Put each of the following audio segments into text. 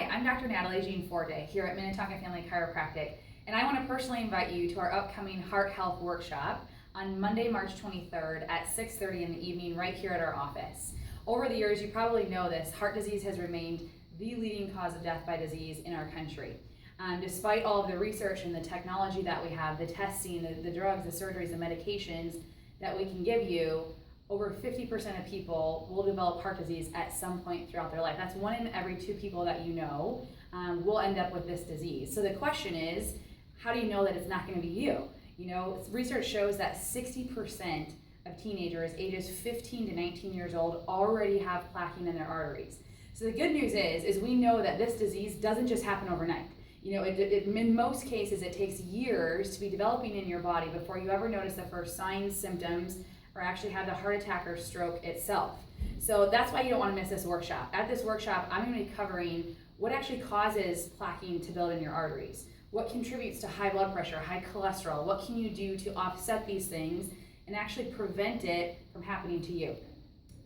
Hi, I'm Dr. Natalie Jean Forte here at Minnetonka Family Chiropractic, and I want to personally invite you to our upcoming Heart Health Workshop on Monday, March 23rd at 6:30 in the evening right here at our office. Over the years, you probably know this, heart disease has remained the leading cause of death by disease in our country. Despite all of the research and the technology that we have, the testing, the drugs, the surgeries, the medications that we can give you, over 50% of people will develop heart disease at some point throughout their life. That's 1 in every 2 people that you know will end up with this disease. So the question is, how do you know that it's not going to be you? You know, research shows that 60% of teenagers ages 15 to 19 years old already have plaquing in their arteries. So the good news is we know that this disease doesn't just happen overnight. You know, in most cases, it takes years to be developing in your body before you ever notice the first signs, symptoms, or actually have the heart attack or stroke itself. So that's why you don't want to miss this workshop. At this workshop, I'm going to be covering what actually causes plaquing to build in your arteries, what contributes to high blood pressure, high cholesterol, what can you do to offset these things and actually prevent it from happening to you.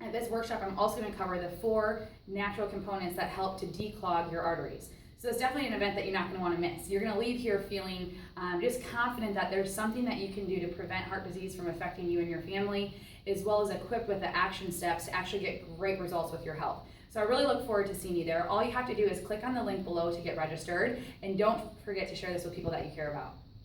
At this workshop, I'm also going to cover the 4 natural components that help to declog your arteries. So it's definitely an event that you're not going to want to miss. You're going to leave here feeling just confident that there's something that you can do to prevent heart disease from affecting you and your family, as well as equipped with the action steps to actually get great results with your health. So I really look forward to seeing you there. All you have to do is click on the link below to get registered, and don't forget to share this with people that you care about.